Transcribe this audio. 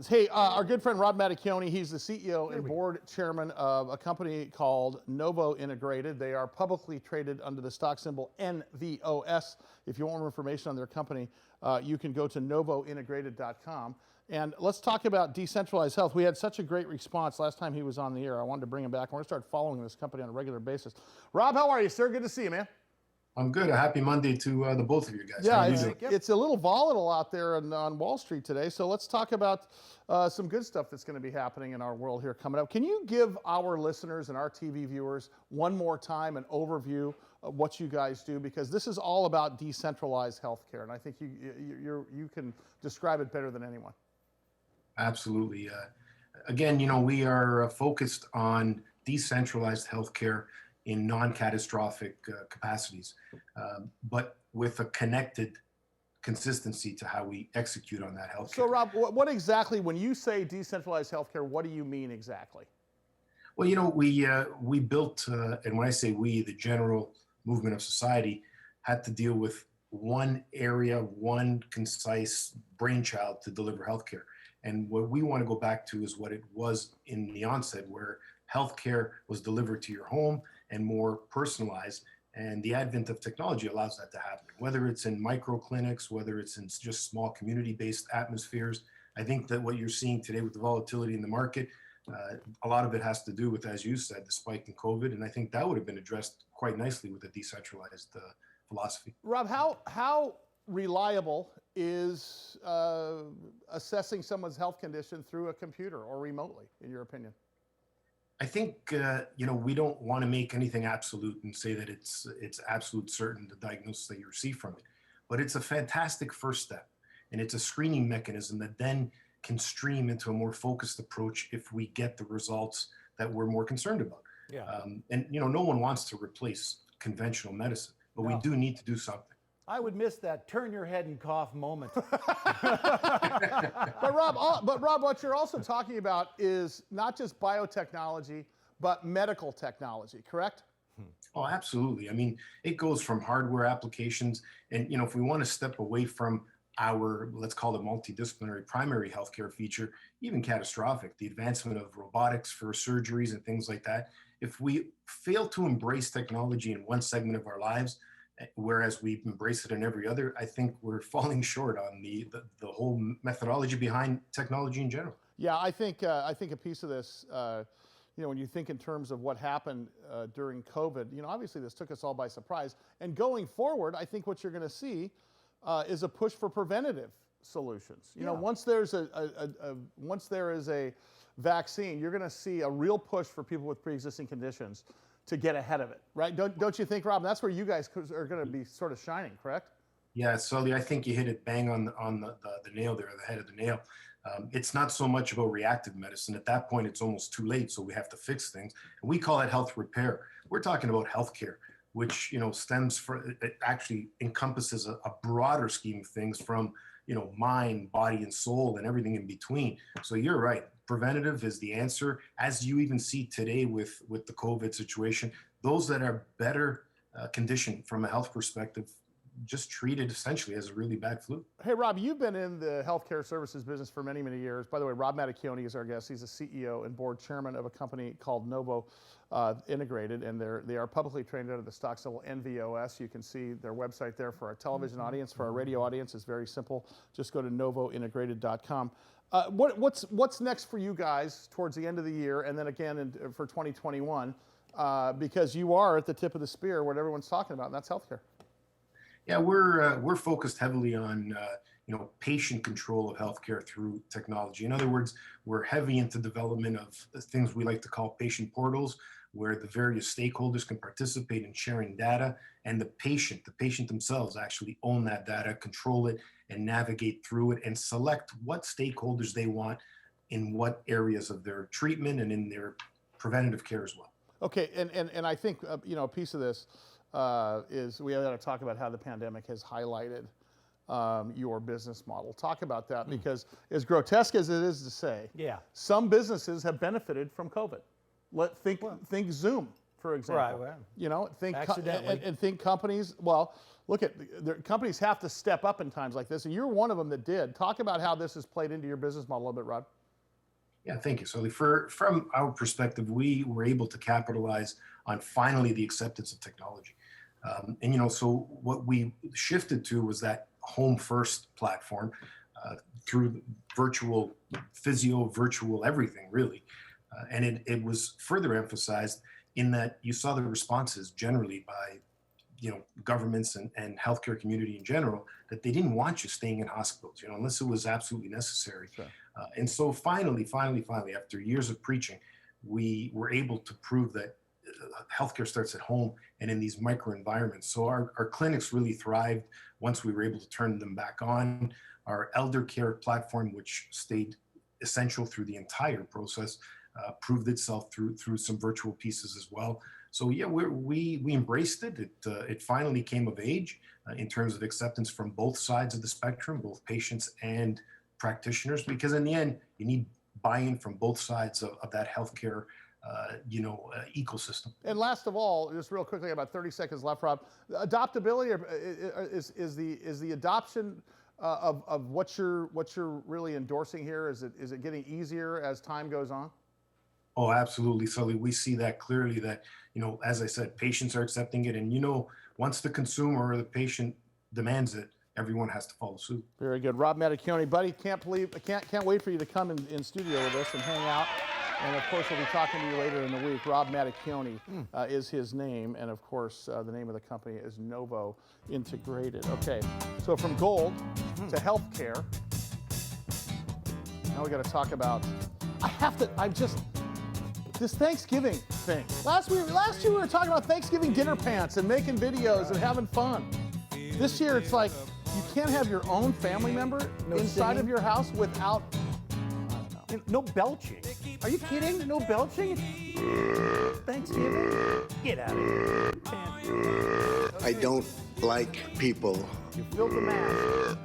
Hey, our good friend Rob Mattacchione, he's the CEO and board chairman of a company called Novo Integrated. They are publicly traded under the stock symbol NVOS. If you want more information on their company, you can go to novointegrated.com. And let's talk about decentralized health. We had such a great response last time he was on the air. I wanted to bring him back. I want to start following this company on a regular basis. Rob, how are you, sir? Good to see you, man. I'm good. A happy Monday to the both of you guys. Yeah, it's a little volatile out there on Wall Street today. So let's talk about some good stuff that's going to be happening in our world here coming up. Can you give our listeners and our TV viewers one more time an overview of what you guys do? Because this is all about decentralized healthcare, and I think you can describe it better than anyone. Absolutely. Again, we are focused on decentralized healthcare in non-catastrophic capacities, but with a connected consistency to how we execute on that healthcare. So Rob, what exactly, when you say decentralized healthcare, what do you mean exactly? Well, we built, and when I say we, the general movement of society had to deal with one area, one concise brainchild to deliver healthcare. And what we want to go back to is what it was in the onset, where healthcare was delivered to your home and more personalized. And the advent of technology allows that to happen, whether it's in micro clinics, whether it's in just small community-based atmospheres. I think that what you're seeing today with the volatility in the market, a lot of it has to do with, as you said, the spike in COVID. And I think that would have been addressed quite nicely with a decentralized philosophy. Rob, how reliable is assessing someone's health condition through a computer or remotely, in your opinion? I think, we don't want to make anything absolute and say that it's absolute certain the diagnosis that you receive from it, but it's a fantastic first step. And it's a screening mechanism that then can stream into a more focused approach if we get the results that we're more concerned about. Yeah. No one wants to replace conventional medicine, but we do need to do something. I would miss that turn your head and cough moment. But Rob, what you're also talking about is not just biotechnology, but medical technology, correct? Oh, absolutely. I mean, it goes from hardware applications, and if we want to step away from our, let's call it multidisciplinary primary healthcare feature, even catastrophic, the advancement of robotics for surgeries and things like that. If we fail to embrace technology in one segment of our lives, whereas we embrace it in every other, I think we're falling short on the whole methodology behind technology in general. Yeah, I think a piece of this, when you think in terms of what happened during COVID, obviously this took us all by surprise. And going forward, I think what you're going to see is a push for preventative solutions. Once there is a vaccine, you're going to see a real push for people with pre-existing conditions to get ahead of it, right? Don't you think, Rob? That's where you guys are going to be sort of shining, correct? Yeah, Sully, I think you hit it bang on the nail there, the head of the nail. It's not so much about reactive medicine. At that point, it's almost too late, so we have to fix things. And we call it health repair. We're talking about healthcare, which it actually encompasses a broader scheme of things from mind, body, and soul, and everything in between. So you're right. Preventative is the answer, as you even see today with the COVID situation. Those that are better conditioned from a health perspective just treat it essentially as a really bad flu. Hey, Rob, you've been in the healthcare services business for many, many years. By the way, Rob Mattacchione is our guest. He's the CEO and board chairman of a company called Novo Integrated, and they are publicly traded under the stock symbol NVOS. You can see their website there for our television audience. For our radio audience, it's very simple. Just go to novointegrated.com. What's next for you guys towards the end of the year, and then again for 2021, because you are at the tip of the spear, what everyone's talking about, and that's healthcare. Yeah, we're focused heavily on patient control of healthcare through technology. In other words, we're heavy into development of things we like to call patient portals, where the various stakeholders can participate in sharing data, and the patient themselves actually own that data, control it, and navigate through it, and select what stakeholders they want in what areas of their treatment and in their preventative care as well. Okay, and I think a piece of this is we got to talk about how the pandemic has highlighted your business model. Talk about that, because as grotesque as it is to say, some businesses have benefited from COVID. Think Zoom, for example. Right. Well, think accidentally. and think companies. Well, look at, companies have to step up in times like this, and you're one of them that did. Talk about how this has played into your business model a little bit, Rod. Yeah, thank you, Sully. From our perspective, we were able to capitalize on finally the acceptance of technology. So what we shifted to was that home first platform through virtual physio, virtual everything really. And it was further emphasized in that you saw the responses generally by governments and healthcare community in general, that they didn't want you staying in hospitals, unless it was absolutely necessary. Sure. And so finally, after years of preaching, we were able to prove that healthcare starts at home and in these micro environments. So our clinics really thrived once we were able to turn them back on. Our elder care platform, which stayed essential through the entire process, proved itself through some virtual pieces as well. So yeah, we embraced it. It finally came of age in terms of acceptance from both sides of the spectrum, both patients and practitioners, because in the end, you need buy-in from both sides of that healthcare ecosystem. And last of all, just real quickly, about 30 seconds left, Rob. Adoptability is the adoption of what you're really endorsing here. Is it getting easier as time goes on? Oh, absolutely, Sully. We see that clearly that, as I said, patients are accepting it. And, once the consumer or the patient demands it, everyone has to follow suit. Very good. Rob Mattacchione, buddy, can't wait for you to come in studio with us and hang out. And of course, we'll be talking to you later in the week. Rob Mattacchione is his name. And of course, the name of the company is Novo Integrated. Okay, so from gold to healthcare. Now we got to talk about, this Thanksgiving thing. Last year we were talking about Thanksgiving dinner pants and making videos and having fun. This year it's like you can't have your own family member inside of your house without, No belching. Are you kidding? No belching? Thanksgiving? Get out of here. I don't like people. You filled the mask.